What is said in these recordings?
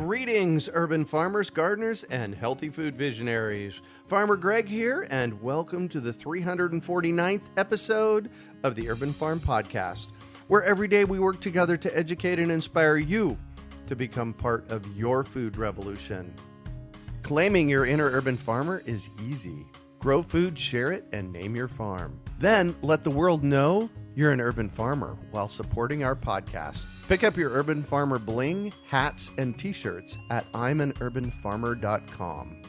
Greetings, urban farmers, gardeners, and healthy food visionaries. Farmer Greg here, and welcome to the 349th episode of the Urban Farm Podcast, where every day we work together to educate and inspire you to become part of your food revolution. Claiming your inner urban farmer is easy. Grow food, share it, and name your farm. Then let the world know you're an urban farmer while supporting our podcast. Pick up your Urban Farmer bling, hats, and t-shirts at imanurbanfarmer.com.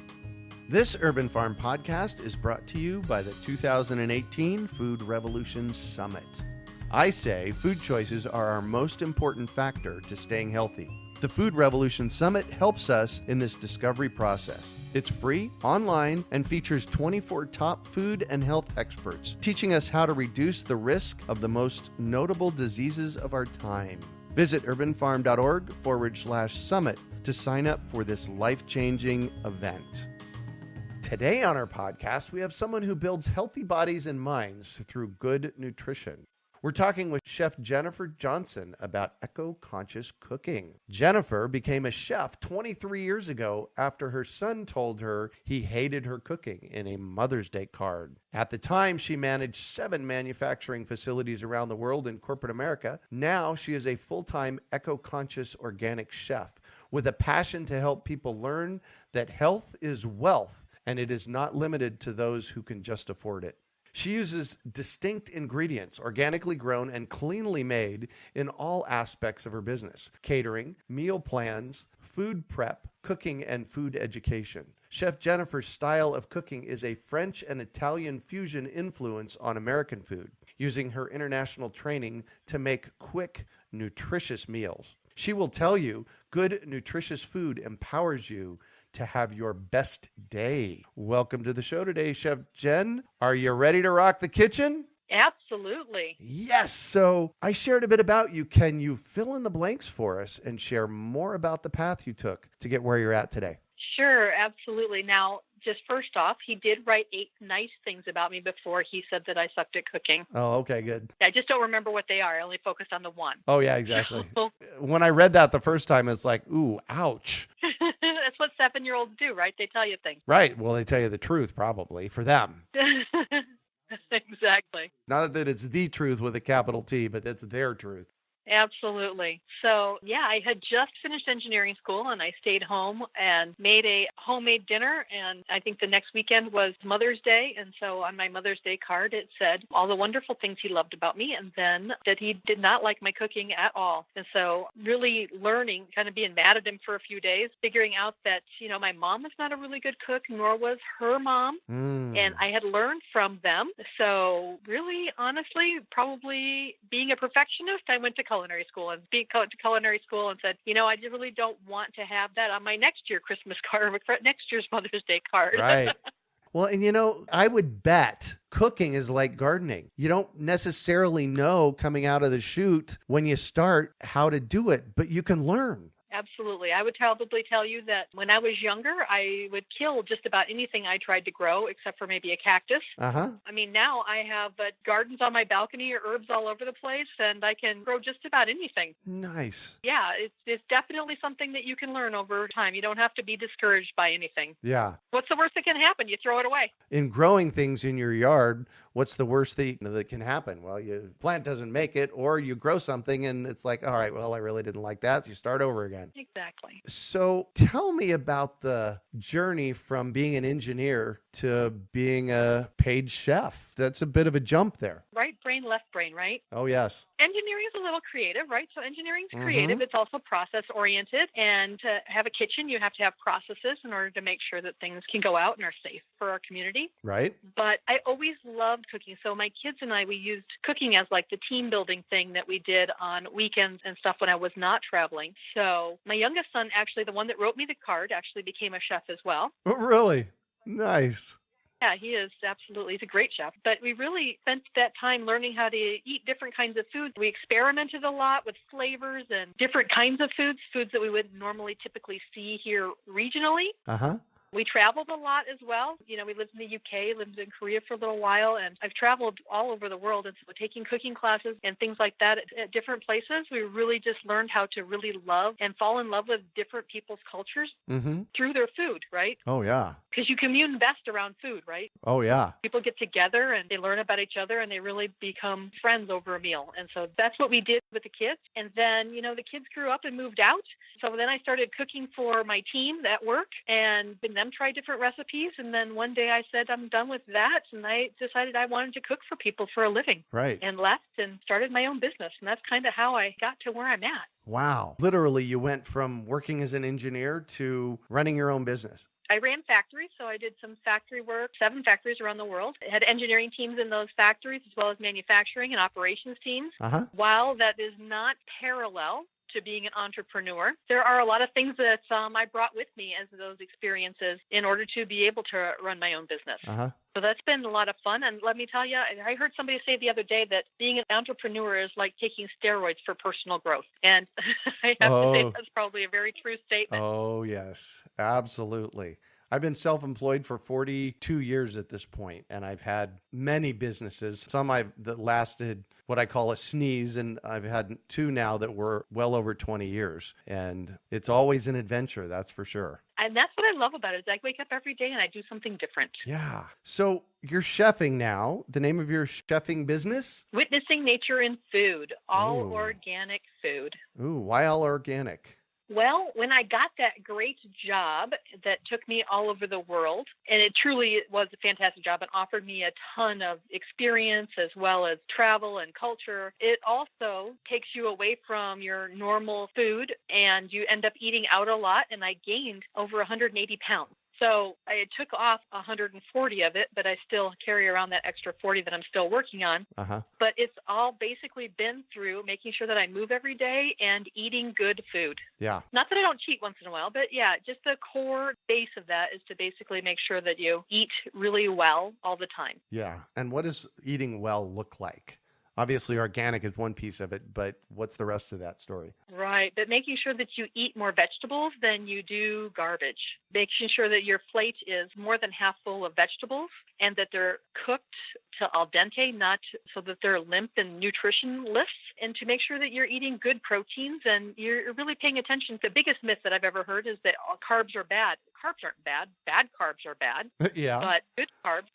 This Urban Farm Podcast is brought to you by the 2018 Food Revolution Summit. I say food choices are our most important factor to staying healthy. The Food Revolution Summit helps us in this discovery process. It's free, online, and features 24 top food and health experts teaching us how to reduce the risk of the most notable diseases of our time. Visit urbanfarm.org/summit to sign up for this life-changing event. Today on our podcast, we have someone who builds healthy bodies and minds through good nutrition. We're talking with Chef Jennifer Johnson about eco-conscious cooking. Jennifer became a chef 23 years ago after her son told her he hated her cooking in a Mother's Day card. At the time, she managed 7 manufacturing facilities around the world in corporate America. Now she is a full-time eco-conscious organic chef with a passion to help people learn that health is wealth and it is not limited to those who can just afford it. She uses distinct ingredients, organically grown and cleanly made in all aspects of her business: catering, meal plans, food prep, cooking, and food education. Chef Jennifer's style of cooking is a French and Italian fusion influence on American food, using her international training to make quick, nutritious meals. She will tell you good, nutritious food empowers you to have your best day. Welcome to the show today, Chef Jen. Are you ready to rock the kitchen? Absolutely. Yes. So I shared a bit about you. Can you fill in the blanks for us and share more about the path you took to get where you're at today? Sure, absolutely. Now, just first off, he did write 8 nice things about me before he said that I sucked at cooking. Oh, okay, good. I just don't remember what they are. I only focused on the one. Oh, yeah, exactly. When I read that the first time, it's like, ooh, ouch. That's what 7-year-olds do, right? They tell you things. Right. Well, they tell you the truth, probably, for them. Exactly. Not that it's the truth with a capital T, but that's their truth. Absolutely. So, yeah, I had just finished engineering school and I stayed home and made a homemade dinner. And I think the next weekend was Mother's Day. And so on my Mother's Day card, it said all the wonderful things he loved about me and then that he did not like my cooking at all. And so really learning, kind of being mad at him for a few days, figuring out that, my mom was not a really good cook, nor was her mom. And I had learned from them. So really, honestly, probably being a perfectionist, I went to culinary school and said, I really don't want to have that on my next year Christmas card, next year's Mother's Day card. Right. Well, and I would bet cooking is like gardening. You don't necessarily know coming out of the chute when you start how to do it, but you can learn. Absolutely. I would probably tell you that when I was younger, I would kill just about anything I tried to grow, except for maybe a cactus. Uh-huh. I mean, now I have gardens on my balcony or herbs all over the place, and I can grow just about anything. Nice. Yeah, it's definitely something that you can learn over time. You don't have to be discouraged by anything. Yeah. What's the worst that can happen? You throw it away. In growing things in your yard, what's the worst thing that can happen? Well, your plant doesn't make it, or you grow something and it's like, all right, well, I really didn't like that. So you start over again. Exactly. So tell me about the journey from being an engineer to being a paid chef. That's a bit of a jump there. Right brain, left brain, right? Oh, yes. Engineering is a little creative, right? So engineering is creative. It's also process oriented. And to have a kitchen, you have to have processes in order to make sure that things can go out and are safe for our community. Right. But I always loved cooking. So my kids and I, we used cooking as like the team building thing that we did on weekends and stuff when I was not traveling. So my youngest son, actually, the one that wrote me the card, actually became a chef as well. Oh, really? Nice. Yeah, he is absolutely. He's a great chef. But we really spent that time learning how to eat different kinds of foods. We experimented a lot with flavors and different kinds of foods that we would normally typically see here regionally. Uh-huh. We traveled a lot as well. We lived in the UK, lived in Korea for a little while, and I've traveled all over the world. And so taking cooking classes and things like that at different places, we really just learned how to really love and fall in love with different people's cultures through their food, right? Oh, yeah. Because you commune best around food, right? Oh, yeah. People get together and they learn about each other and they really become friends over a meal. And so that's what we did with the kids. And then, the kids grew up and moved out. So then I started cooking for my team at work and them try different recipes. And then one day I said, I'm done with that. And I decided I wanted to cook for people for a living. Right. And left and started my own business. And that's kind of how I got to where I'm at. Wow. Literally, you went from working as an engineer to running your own business. I ran factories, so I did some factory work, 7 factories around the world. I had engineering teams in those factories as well as manufacturing and operations teams. While that is not parallel to being an entrepreneur, there are a lot of things that I brought with me as those experiences in order to be able to run my own business. So that's been a lot of fun. And let me tell you, I heard somebody say the other day that being an entrepreneur is like taking steroids for personal growth. And I have to say that's probably a very true statement. Oh, yes, absolutely. I've been self-employed for 42 years at this point, and I've had many businesses. Some that lasted what I call a sneeze, and I've had 2 now that were well over 20 years. And it's always an adventure, that's for sure. And that's what I love about it. Is I wake up every day and I do something different. Yeah. So you're chefing now. The name of your chefing business? Witnessing Nature in Food, all organic food. Ooh, why all organic? Well, when I got that great job that took me all over the world, and it truly was a fantastic job and offered me a ton of experience as well as travel and culture, it also takes you away from your normal food and you end up eating out a lot, and I gained over 180 pounds. So I took off 140 of it, but I still carry around that extra 40 that I'm still working on. But it's all basically been through making sure that I move every day and eating good food. Yeah. Not that I don't cheat once in a while, but yeah, just the core base of that is to basically make sure that you eat really well all the time. Yeah. And what does eating well look like? Obviously, organic is one piece of it, but what's the rest of that story? Right, but making sure that you eat more vegetables than you do garbage. Making sure that your plate is more than half full of vegetables and that they're cooked to al dente, not so that they're limp and nutritionless, and to make sure that you're eating good proteins and you're really paying attention. The biggest myth that I've ever heard is that all carbs are bad. Carbs aren't bad. Bad carbs are bad. Yeah. But good carbs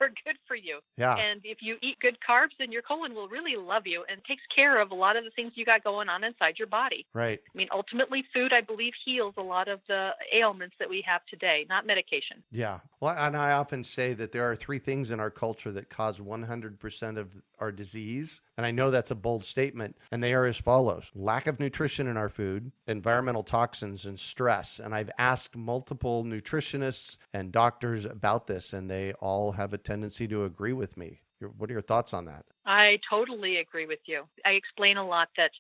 are good for you. Yeah. And if you eat good carbs, then your colon will really love you and takes care of a lot of the things you got going on inside your body. Right. I mean, ultimately, food, I believe, heals a lot of the ailments that we have today, not medication. Yeah. Well, and I often say that there are 3 things in our culture that cause 100% of our disease. And I know that's a bold statement. And they are as follows: lack of nutrition in our food, environmental toxins, and stress. And I've asked multiple nutritionists and doctors about this, and they all have a tendency to agree with me. What are your thoughts on that? I totally agree with you. I explain a lot that,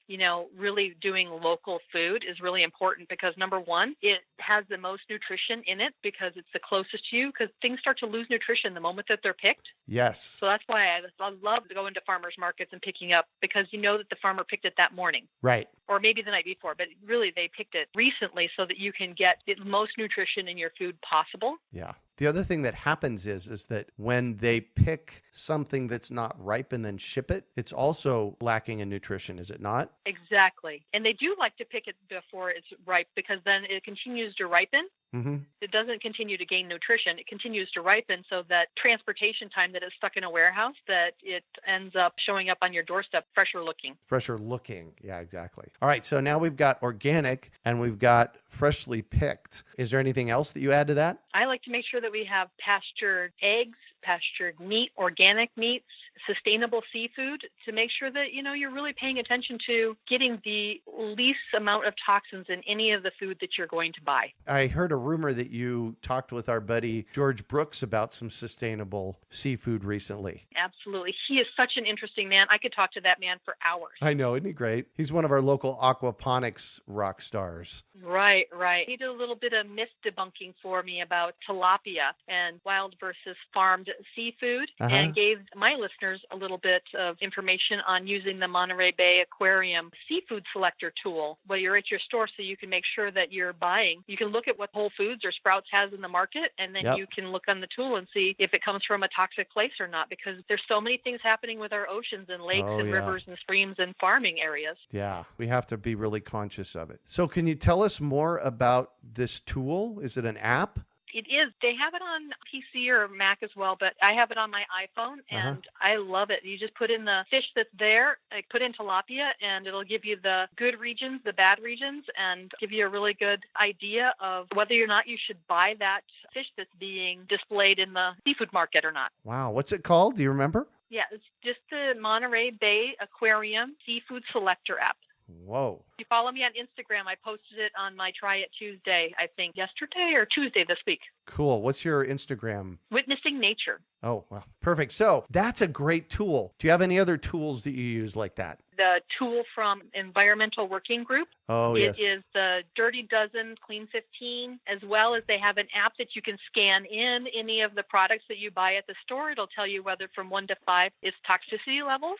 really doing local food is really important because, number one, it has the most nutrition in it because it's the closest to you, because things start to lose nutrition the moment that they're picked. Yes. So that's why I love to go into farmers markets and picking up, because you know that the farmer picked it that morning. Right. Or maybe the night before, but really they picked it recently so that you can get the most nutrition in your food possible. Yeah. The other thing that happens is that when they pick something that's not ripe and then ship it, it's also lacking in nutrition, is it not? Exactly. And they do like to pick it before it's ripe because then it continues to ripen. Mm-hmm. It doesn't continue to gain nutrition. It continues to ripen, so that transportation time that is stuck in a warehouse, that it ends up showing up on your doorstep fresher looking. Fresher looking. Yeah, exactly. All right. So now we've got organic and we've got freshly picked. Is there anything else that you add to that? I like to make sure that we have pastured eggs, pastured meat, organic meats, sustainable seafood, to make sure that, you're really paying attention to getting the least amount of toxins in any of the food that you're going to buy. I heard a rumor that you talked with our buddy George Brooks about some sustainable seafood recently. Absolutely. He is such an interesting man. I could talk to that man for hours. I know. Isn't he great? He's one of our local aquaponics rock stars. Right. He did a little bit of myth debunking for me about tilapia and wild versus farmed seafood, and gave my listeners a little bit of information on using the Monterey Bay Aquarium seafood selector tool where you're at your store, so you can make sure that you're buying. You can look at what Whole Foods or Sprouts has in the market, and then Yep. you can look on the tool and see if it comes from a toxic place or not, because there's so many things happening with our oceans and lakes Oh, and yeah. rivers and streams and farming areas. Yeah, we have to be really conscious of it. So can you tell us more about this tool? Is it an app? It is. They have it on PC or Mac as well, but I have it on my iPhone, and I love it. You just put in the fish that's there, like put in tilapia, and it'll give you the good regions, the bad regions, and give you a really good idea of whether or not you should buy that fish that's being displayed in the seafood market or not. Wow. What's it called? Do you remember? Yeah, it's just the Monterey Bay Aquarium Seafood Selector app. Whoa. If you follow me on Instagram, I posted it on my Try It Tuesday, I think yesterday or Tuesday this week. Cool. What's your Instagram? Witnessing Nature. Oh, well, perfect. So that's a great tool. Do you have any other tools that you use like that? The tool from Environmental Working Group. Oh, yes. It is the Dirty Dozen Clean 15, as well as they have an app that you can scan in any of the products that you buy at the store. It'll tell you whether from 1 to 5 its toxicity levels,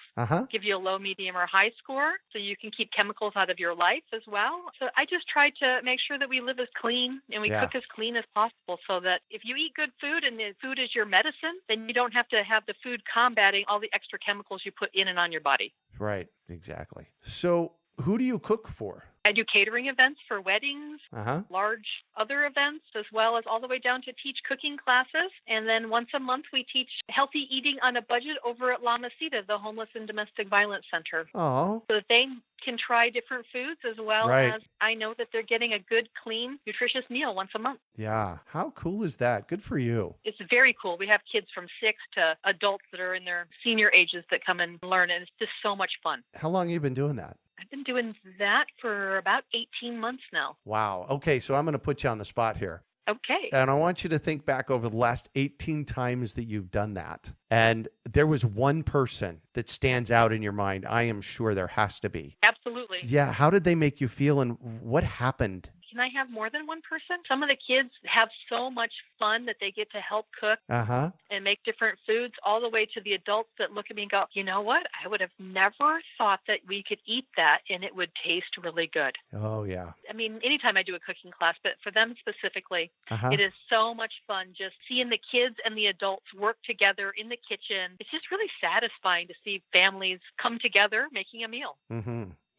give you a low, medium, or high score, so you can keep chemicals out of your life as well. So I just try to make sure that we live as clean and we cook as clean as possible, so that if you eat good food and the food is your medicine, then you don't have to have the food combating all the extra chemicals you put in and on your body. Right. Exactly. So who do you cook for? I do catering events for weddings, large other events, as well as all the way down to teach cooking classes. And then once a month, we teach healthy eating on a budget over at La Mesita, the Homeless and Domestic Violence Center. Oh. So that they can try different foods, as well as I know that they're getting a good, clean, nutritious meal once a month. Yeah. How cool is that? Good for you. It's very cool. We have kids from 6 to adults that are in their senior ages that come and learn, and it's just so much fun. How long have you been doing that? I've been doing that for about 18 months now. Wow. Okay, so I'm going to put you on the spot here. Okay. And I want you to think back over the last 18 times that you've done that. And there was one person that stands out in your mind. I am sure there has to be. Absolutely. Yeah. How did they make you feel and what happened? Can I have more than one person? Some of the kids have so much fun that they get to help cook and make different foods, all the way to the adults that look at me and go, you know what? I would have never thought that we could eat that and it would taste really good. Oh, yeah. I mean, anytime I do a cooking class, but for them specifically, it is so much fun just seeing the kids and the adults work together in the kitchen. It's just really satisfying to see families come together making a meal.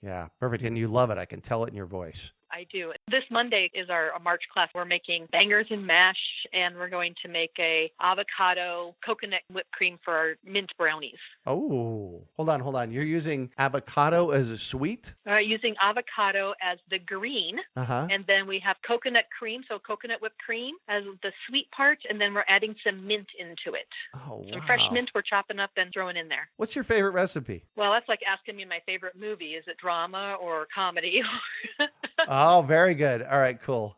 Yeah, perfect. And you love it. I can tell it in your voice. I do. This Monday is our March class. We're making bangers and mash, and we're going to make a avocado coconut whipped cream for our mint brownies. Oh, hold on. You're using avocado as a sweet? Using avocado as the green, and then we have coconut cream, so coconut whipped cream as the sweet part, and then we're adding some mint into it. Oh, wow. Some fresh mint we're chopping up and throwing in there. What's your favorite recipe? Well, that's like asking me my favorite movie. Is it drama or comedy? Oh, very good. All right, cool.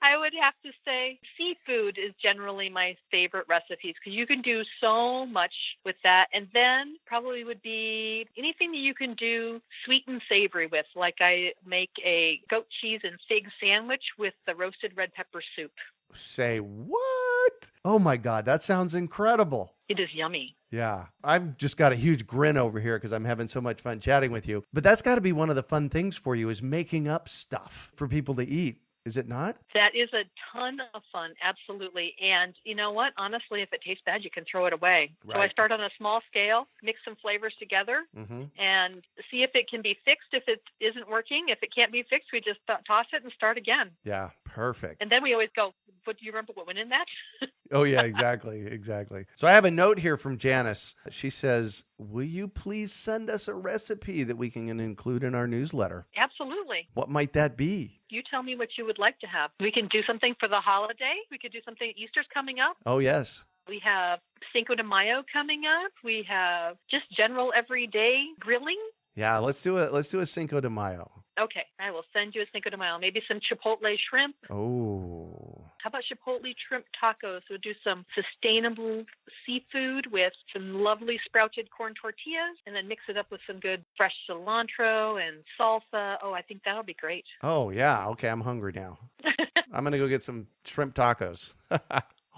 I would have to say seafood is generally my favorite recipes because you can do so much with that. And then probably would be anything that you can do sweet and savory with. Like I make a goat cheese and fig sandwich with the roasted red pepper soup. Say what? Oh my God, that sounds incredible. It is yummy. Yeah, I've just got a huge grin over here because I'm having so much fun chatting with you. But that's got to be one of the fun things for you is making up stuff for people to eat. Is it not? That is a ton of fun, absolutely. And you know what? Honestly, if it tastes bad, you can throw it away. Right. So I start on a small scale, mix some flavors together, and see if it can be fixed. If it isn't working, if it can't be fixed, we just toss it and start again. Yeah, perfect. And then we always go, but do you remember what went in that? Oh, yeah, exactly. So I have a note here from Janice. She says, will you please send us a recipe that we can include in our newsletter? Absolutely. What might that be? You tell me what you would like to have. We can do something for the holiday. We could do something. Easter's coming up. Oh, yes. We have Cinco de Mayo coming up. We have just general everyday grilling. Yeah, let's do it. Let's do a Cinco de Mayo. Okay, I will send you a Cinco de Mayo. Maybe some chipotle shrimp. Oh. How about chipotle shrimp tacos? We'll do some sustainable seafood with some lovely sprouted corn tortillas, and then mix it up with some good fresh cilantro and salsa. Oh, I think that'll be great. Oh, yeah. Okay, I'm hungry now. I'm going to go get some shrimp tacos.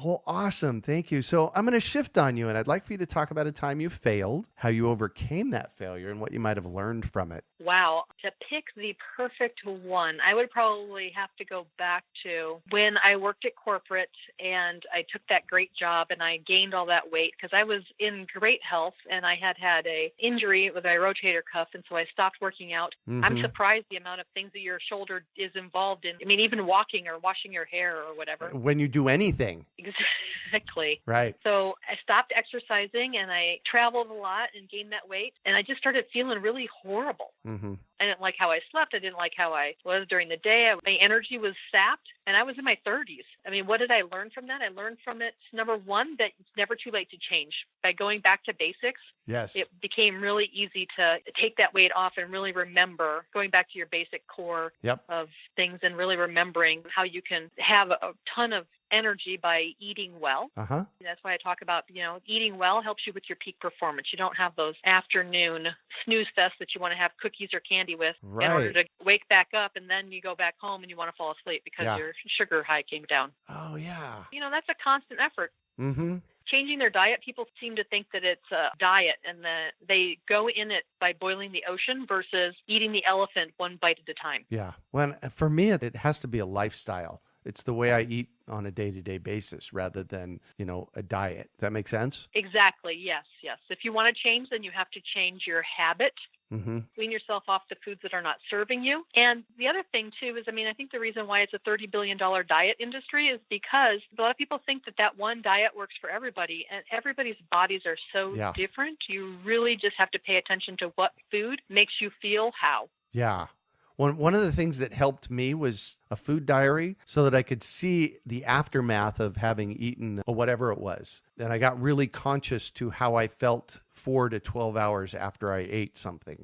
Oh, awesome. Thank you. So I'm going to shift on you, and I'd like for you to talk about a time you failed, how you overcame that failure, and what you might have learned from it. Wow. To pick the perfect one, I would probably have to go back to when I worked at corporate and I took that great job and I gained all that weight because I was in great health and I had a injury with my rotator cuff, and so I stopped working out. I'm surprised the amount of things that your shoulder is involved in. I mean, even walking or washing your hair or whatever. When you do anything. Exactly. Right. So I stopped exercising and I traveled a lot and gained that weight, and I just started feeling really horrible. I didn't like how I slept. I didn't like how I was during the day. My energy was sapped, and I was in my 30s. I mean, what did I learn from that? I learned from it, number one, that it's never too late to change. By going back to basics, yes, it became really easy to take that weight off and really remember going back to your basic core of things and really remembering how you can have a ton of energy by eating well. That's why I talk about, eating well helps you with your peak performance. You don't have those afternoon snooze fests that you want to have cookies or candy with in order to wake back up, and then you go back home and you want to fall asleep because your sugar high came down. Oh, yeah. That's a constant effort. Changing their diet, people seem to think that it's a diet and that they go in it by boiling the ocean versus eating the elephant one bite at a time. Yeah. Well, for me, it has to be a lifestyle. It's the way I eat on a day-to-day basis rather than, a diet. Does that make sense? Exactly. Yes. If you want to change, then you have to change your habit. Clean yourself off the foods that are not serving you. And the other thing, too, is, I think the reason why it's a $30 billion diet industry is because a lot of people think that one diet works for everybody, and everybody's bodies are so different. You really just have to pay attention to what food makes you feel how. Yeah. One of the things that helped me was a food diary so that I could see the aftermath of having eaten whatever it was. And I got really conscious to how I felt 4 to 12 hours after I ate something,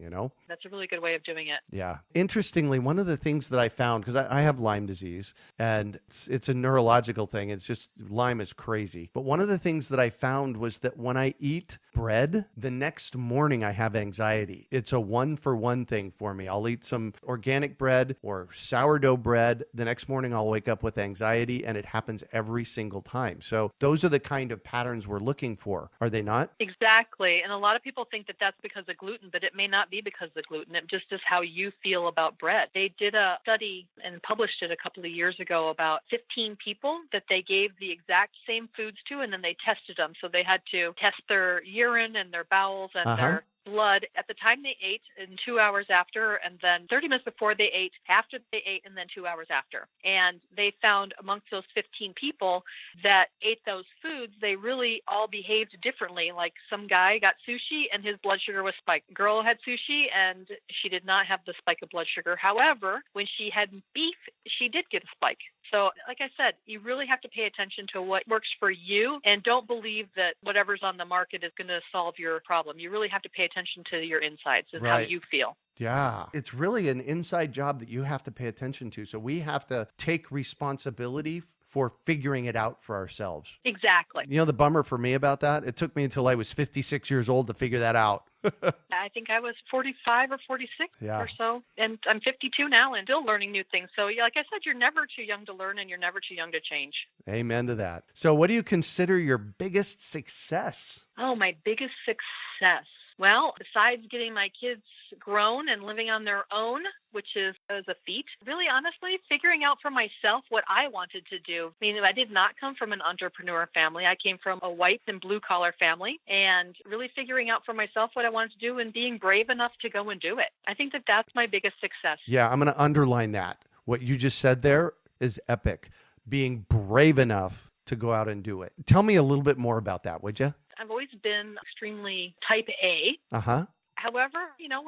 That's a really good way of doing it. Yeah. Interestingly, one of the things that I found, because I have Lyme disease and it's a neurological thing. It's just Lyme is crazy. But one of the things that I found was that when I eat bread, the next morning I have anxiety. It's a 1-for-1 thing for me. I'll eat some organic bread or sourdough bread. The next morning I'll wake up with anxiety, and it happens every single time. So those are the kind of patterns we're looking for, are they not? Exactly. And a lot of people think that that's because of gluten, but it may not be because of gluten. It just is how you feel about bread. They did a study and published it a couple of years ago about 15 people that they gave the exact same foods to, and then they tested them. So they had to test their urine and their bowels and their blood at the time they ate and 2 hours after, and then 30 minutes before they ate, after they ate, and then 2 hours after. And they found amongst those 15 people that ate those foods, they really all behaved differently. Like some guy got sushi and his blood sugar was spiked. Girl had sushi and she did not have the spike of blood sugar. However, when she had beef, she did get a spike. So like I said, you really have to pay attention to what works for you, and don't believe that whatever's on the market is going to solve your problem. You really have to pay attention to your insides and how you feel. Yeah. It's really an inside job that you have to pay attention to. So we have to take responsibility for figuring it out for ourselves. Exactly. The bummer for me about that, it took me until I was 56 years old to figure that out. I think I was 45 or 46 or so, and I'm 52 now and still learning new things. So like I said, you're never too young to learn and you're never too young to change. Amen to that. So what do you consider your biggest success? Oh, my biggest success. Well, besides getting my kids grown and living on their own, which is a feat, really honestly, figuring out for myself what I wanted to do. I mean, I did not come from an entrepreneur family. I came from a white and blue collar family, and really figuring out for myself what I wanted to do and being brave enough to go and do it. I think that that's my biggest success. Yeah, I'm going to underline that. What you just said there is epic. Being brave enough to go out and do it. Tell me a little bit more about that, would you? I've always been extremely type A. However,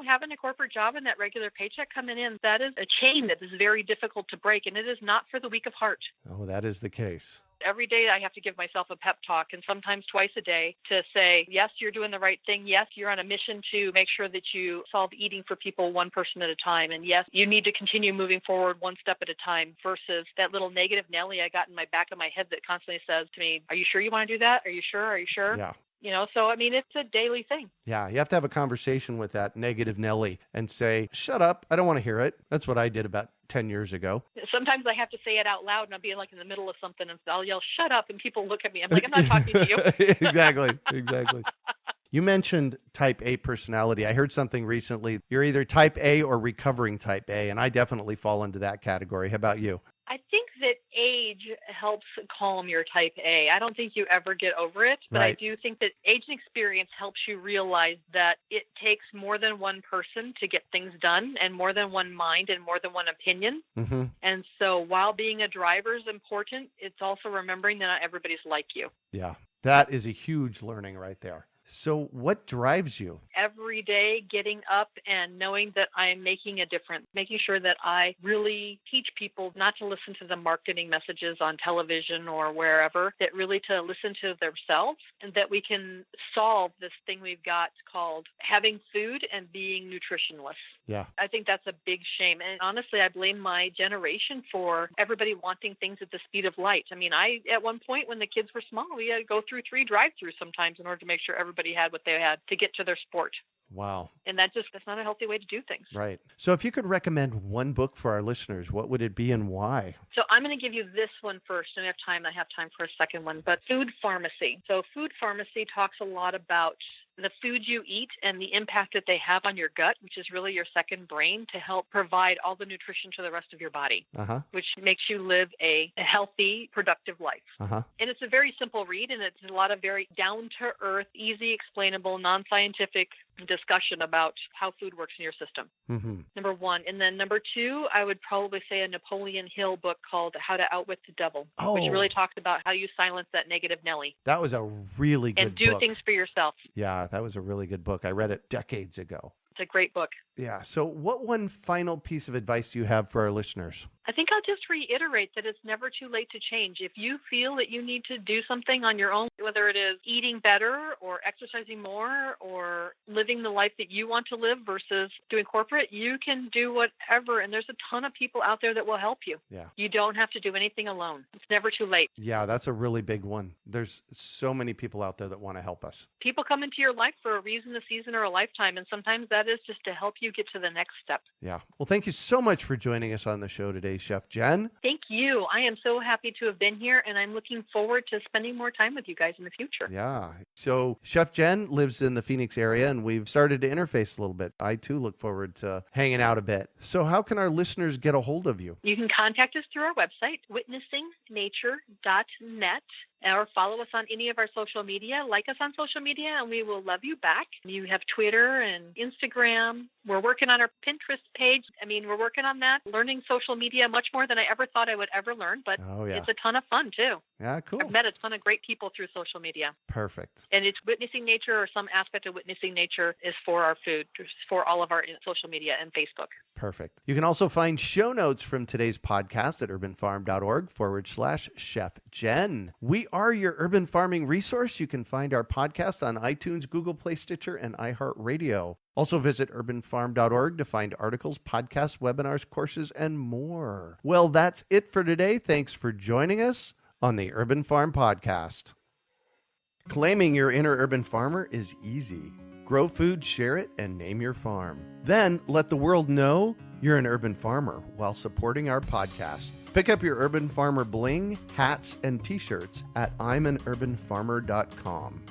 having a corporate job and that regular paycheck coming in, that is a chain that is very difficult to break, and it is not for the weak of heart. Oh, that is the case. Every day I have to give myself a pep talk, and sometimes twice a day, to say, yes, you're doing the right thing. Yes, you're on a mission to make sure that you solve eating for people one person at a time. And yes, you need to continue moving forward one step at a time, versus that little negative Nelly I got in my back of my head that constantly says to me, are you sure you want to do that? Are you sure? Are you sure? Yeah. So, it's a daily thing. Yeah, you have to have a conversation with that negative Nelly and say, shut up, I don't want to hear it. That's what I did about 10 years ago. Sometimes I have to say it out loud, and I'll be like in the middle of something, and I'll yell, "Shut up," and people look at me. I'm like, I'm not talking to you. Exactly. You mentioned type A personality. I heard something recently. You're either type A or recovering type A, and I definitely fall into that category. How about you? I think that age helps calm your type A. I don't think you ever get over it, but Right. I do think that age and experience helps you realize that it takes more than one person to get things done, and more than one mind and more than one opinion. Mm-hmm. And so while being a driver is important, it's also remembering that not everybody's like you. Yeah, that is a huge learning right there. So what drives you? Every day getting up and knowing that I'm making a difference, making sure that I really teach people not to listen to the marketing messages on television or wherever, that really to listen to themselves, and that we can solve this thing we've got called having food and being nutritionless. Yeah. I think that's a big shame. And honestly, I blame my generation for everybody wanting things at the speed of light. I mean, at one point when the kids were small, we had to go through 3 drive-thrus sometimes in order to make sure everybody had what they had to get to their sport. Wow. And that's not a healthy way to do things. Right. So if you could recommend one book for our listeners, what would it be and why? So I'm going to give you this one first. I have time for a second one, but Food Pharmacy. So Food Pharmacy talks a lot about the food you eat and the impact that they have on your gut, which is really your second brain, to help provide all the nutrition to the rest of your body, which makes you live a healthy, productive life. And it's a very simple read, and it's a lot of very down-to-earth, easy, explainable, non-scientific discussion about how food works in your system. Number one. And then number 2, I would probably say a Napoleon Hill book called How to Outwit the Devil, which really talks about how you silence that negative Nelly. That was a really good book. And do things for yourself. Yeah, that was a really good book. I read it decades ago. It's a great book. Yeah. So what one final piece of advice do you have for our listeners? I think I'll just reiterate that it's never too late to change. If you feel that you need to do something on your own, whether it is eating better or exercising more or living the life that you want to live versus doing corporate, you can do whatever. And there's a ton of people out there that will help you. Yeah. You don't have to do anything alone. It's never too late. Yeah, that's a really big one. There's so many people out there that want to help us. People come into your life for a reason, a season, or a lifetime. And sometimes that is just to help you get to the next step. Yeah. Well, thank you so much for joining us on the show today, Chef Jen. Thank you. I am so happy to have been here, and I'm looking forward to spending more time with you guys in the future. Yeah. So Chef Jen lives in the Phoenix area, and we've started to interface a little bit. I, too, look forward to hanging out a bit. So how can our listeners get a hold of you? You can contact us through our website, witnessingnature.net. Or follow us on any of our social media. Like us on social media, and we will love you back. You have Twitter and Instagram. We're working on our Pinterest page. We're working on that. Learning social media much more than I ever thought I would ever learn, but It's a ton of fun, too. Yeah, cool. I've met a ton of great people through social media. Perfect. And it's Witnessing Nature, or some aspect of Witnessing Nature is for our food, for all of our social media and Facebook. Perfect. You can also find show notes from today's podcast at urbanfarm.org/Chef Jen. We are your urban farming resource. You can find our podcast on iTunes, Google Play, Stitcher, and iHeartRadio. Also visit urbanfarm.org to find articles, podcasts, webinars, courses, and more. Well, that's it for today. Thanks for joining us on the Urban Farm Podcast. Claiming your inner urban farmer is easy. Grow food, share it, and name your farm. Then let the world know you're an urban farmer while supporting our podcast. Pick up your Urban Farmer bling, hats, and t-shirts at imanurbanfarmer.com.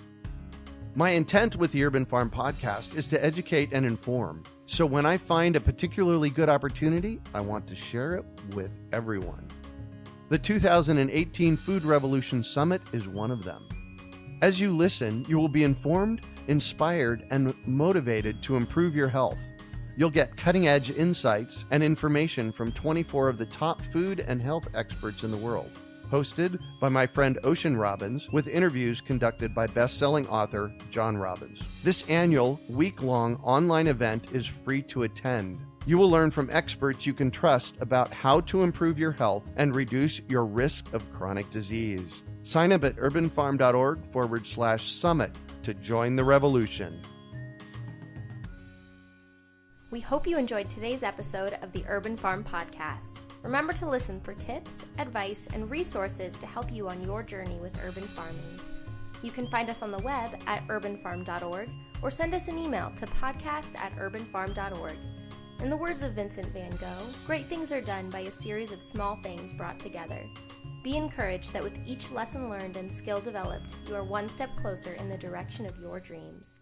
My intent with the Urban Farm Podcast is to educate and inform. So when I find a particularly good opportunity, I want to share it with everyone. The 2018 Food Revolution Summit is one of them. As you listen, you will be informed, inspired, and motivated to improve your health. You'll get cutting-edge insights and information from 24 of the top food and health experts in the world. Hosted by my friend Ocean Robbins, with interviews conducted by best-selling author John Robbins. This annual, week-long online event is free to attend. You will learn from experts you can trust about how to improve your health and reduce your risk of chronic disease. Sign up at urbanfarm.org/summit to join the revolution. We hope you enjoyed today's episode of the Urban Farm Podcast. Remember to listen for tips, advice, and resources to help you on your journey with urban farming. You can find us on the web at urbanfarm.org or send us an email to podcast@urbanfarm.org. In the words of Vincent van Gogh, great things are done by a series of small things brought together. Be encouraged that with each lesson learned and skill developed, you are one step closer in the direction of your dreams.